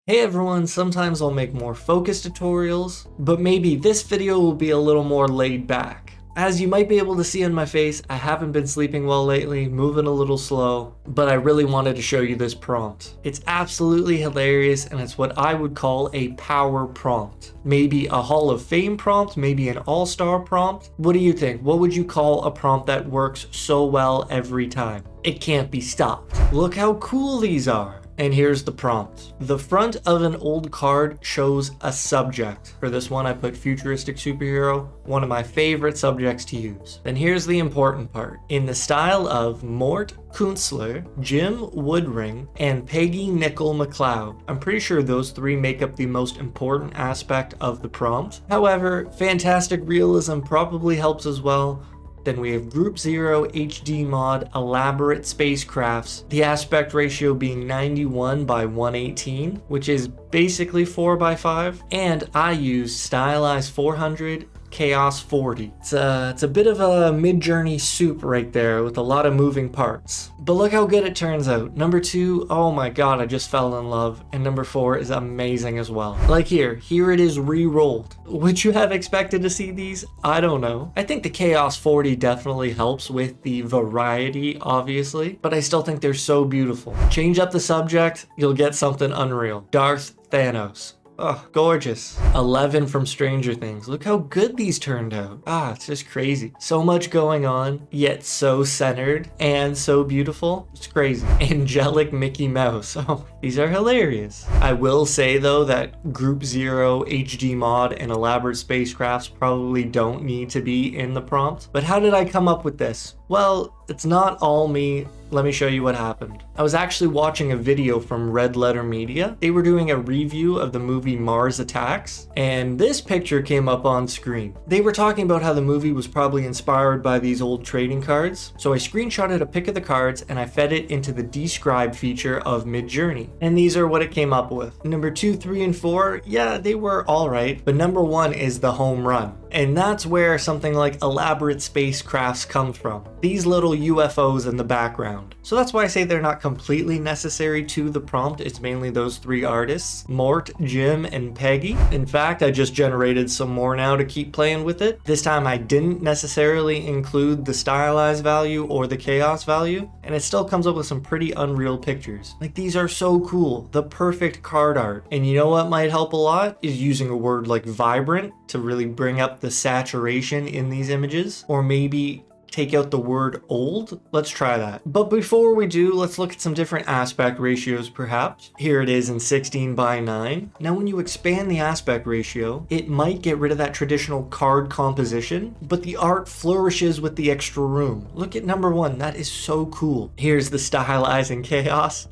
Hey everyone, sometimes I'll make more focused tutorials, but maybe this video will be a little more laid back. As you might be able to see on my face, I haven't been sleeping well lately, moving a little slow, but I really wanted to show you this prompt. It's absolutely hilarious and it's what I would call a power prompt. Maybe a Hall of Fame prompt, maybe an all-star prompt. What do you think? What would you call a prompt that works so well every time? It can't be stopped. Look how cool these are. And here's the prompt. The front of an old card shows a subject. For this one, I put futuristic superhero, one of my favorite subjects to use. Then here's the important part. In the style of Mort Kunstler, Jim Woodring, and Peggy Nickel McLeod. I'm pretty sure those three make up the most important aspect of the prompt. However, fantastic realism probably helps as well. Then we have Group 0 HD mod elaborate spacecrafts, the aspect ratio being 91 by 118, which is basically 4 by 5, and I use stylized 400 Chaos 40. It's a bit of a Midjourney soup right there with a lot of moving parts. But look how good it turns out. Number 2, oh my god, I just fell in love. And number 4 is amazing as well. Like here it is re-rolled. Would you have expected to see these? I don't know. I think the Chaos 40 definitely helps with the variety, obviously, but I still think they're so beautiful. Change up the subject, you'll get something unreal. Darth Thanos. Oh, gorgeous. 11 from Stranger Things. Look how good these turned out. It's just crazy. So much going on, yet so centered and so beautiful. It's crazy. Angelic Mickey Mouse. Oh, these are hilarious. I will say though that Group 0 HD mod and elaborate spacecrafts probably don't need to be in the prompt. But how did I come up with this? Well, it's not all me. Let me show you what happened. I was actually watching a video from Red Letter Media. They were doing a review of the movie Mars Attacks, and this picture came up on screen. They were talking about how the movie was probably inspired by these old trading cards. So I screenshotted a pic of the cards and I fed it into the Describe feature of Midjourney. And these are what it came up with. Number 2, 3, and 4, yeah, they were all right. But number 1 is the home run. And that's where something like elaborate spacecrafts comes from. These little UFOs in the background. So that's why I say they're not completely necessary to the prompt. It's mainly those 3 artists, Mort, Jim, and Peggy. In fact, I just generated some more now to keep playing with it. This time I didn't necessarily include the stylized value or the chaos value, and it still comes up with some pretty unreal pictures. Like, these are so cool. The perfect card art. And you know what might help a lot is using a word like vibrant to really bring up the saturation in these images, or maybe take out the word old. Let's try that. But before we do, let's look at some different aspect ratios perhaps. Here it is in 16 by 9. Now when you expand the aspect ratio, it might get rid of that traditional card composition, but the art flourishes with the extra room. Look at number 1, that is so cool. Here's the stylizing chaos.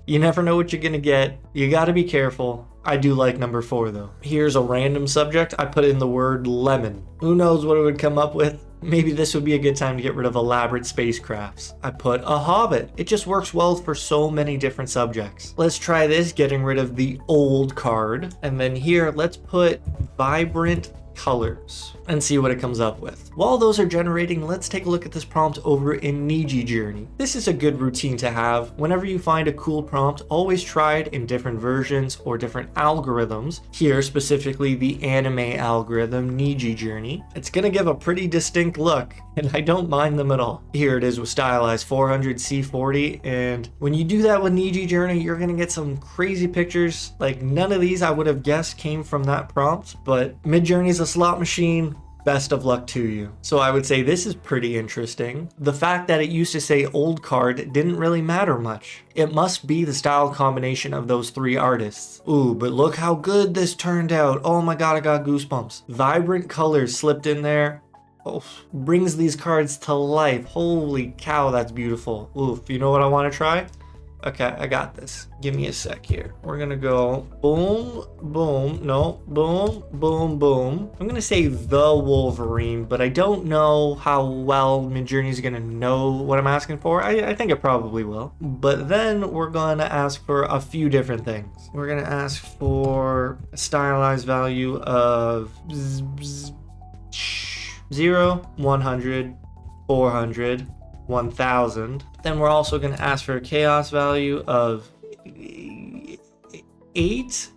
You never know what you're gonna get. You gotta be careful. I do like number 4 though. Here's a random subject. I put in the word lemon. Who knows what it would come up with? Maybe this would be a good time to get rid of elaborate spacecrafts. I put a hobbit. It just works well for so many different subjects. Let's try this, getting rid of the old card. And then here, let's put vibrant colors and see what it comes up with. While those are generating, let's take a look at this prompt over in Niji Journey. This is a good routine to have. Whenever you find a cool prompt, always try it in different versions or different algorithms. Here, specifically the anime algorithm, Niji Journey. It's gonna give a pretty distinct look, and I don't mind them at all. Here it is with stylized 400 C40, and when you do that with Niji Journey, you're gonna get some crazy pictures. Like, none of these I would have guessed came from that prompt, but Midjourney's a slot machine. Best of luck to you. So I would say this is pretty interesting. The fact that it used to say old card didn't really matter much. It must be the style combination of those 3 artists. Ooh, but look how good this turned out. Oh my god, I got goosebumps. Vibrant colors slipped in there. Oh, brings these cards to life. Holy cow, that's beautiful. Oof, you know what I want to try? Okay, I got this. Give me a sec here. We're gonna go boom, boom, no, boom, boom, boom. I'm gonna say the Wolverine, but I don't know how well Midjourney's gonna know what I'm asking for. I think it probably will. But then we're gonna ask for a few different things. We're gonna ask for a stylized value of 0, 100, 400, 1000. Then we're also going to ask for a chaos value of 8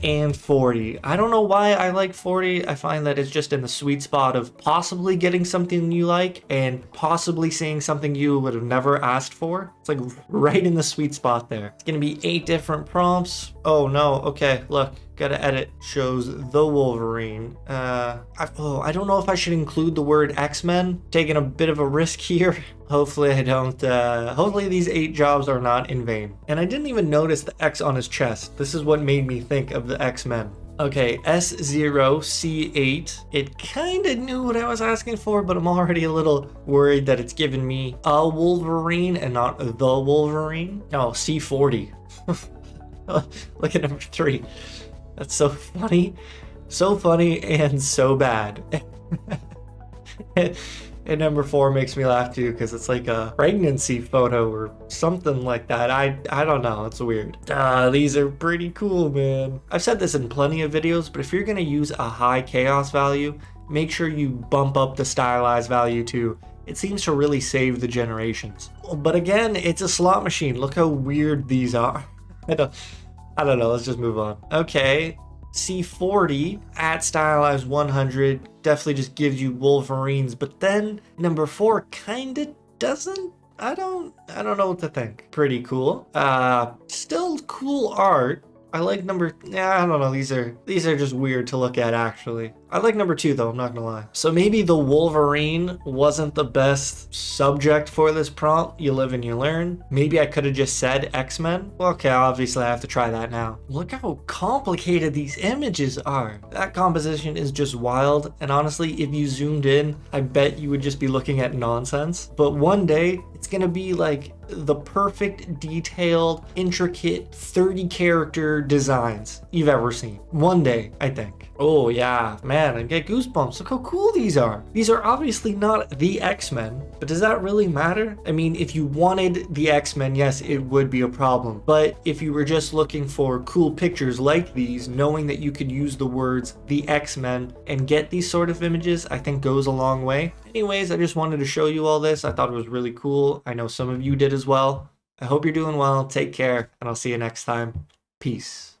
and 40. I don't know why I like 40. I find that it's just in the sweet spot of possibly getting something you like and possibly seeing something you would have never asked for. It's like right in the sweet spot there. It's gonna be 8 different prompts. Oh no, okay, look, gotta edit. Shows the Wolverine. I don't know if I should include the word X-Men. Taking a bit of a risk here. Hopefully I don't, hopefully these 8 jobs are not in vain. And I didn't even notice the X on his chest. This is what made me think of the X-Men. Okay, S0C8. It kind of knew what I was asking for, but I'm already a little worried that it's giving me a Wolverine and not the Wolverine. Oh, C40. Look at number 3. That's so funny. So funny and so bad. And number 4 makes me laugh too, because it's like a pregnancy photo or something like that. I don't know, it's weird. These are pretty cool, man. I've said this in plenty of videos, but if you're gonna use a high chaos value, make sure you bump up the stylized value too. It seems to really save the generations. But again, it's a slot machine. Look how weird these are. I don't know, let's just move on. Okay. C40 at stylized 100 definitely just gives you Wolverines, but then number 4 kind of doesn't. I don't know what to think. Pretty cool. Still cool art. I like number, I don't know, these are just weird to look at actually. I like number 2 though, I'm not gonna lie. So maybe the Wolverine wasn't the best subject for this prompt. You live and you learn. Maybe I could have just said X-Men. Okay, obviously I have to try that now. Look how complicated these images are. That composition is just wild. And honestly, if you zoomed in, I bet you would just be looking at nonsense. But one day, it's gonna be like the perfect, detailed, intricate 30 character designs you've ever seen. One day, I think. Oh yeah, man, I get goosebumps. Look how cool these are. These are obviously not the X-Men, but does that really matter? I mean, if you wanted the X-Men, yes, it would be a problem. But if you were just looking for cool pictures like these, knowing that you could use the words the X-Men and get these sort of images, I think goes a long way. Anyways, I just wanted to show you all this. I thought it was really cool. I know some of you did as well. I hope you're doing well. Take care, and I'll see you next time. Peace.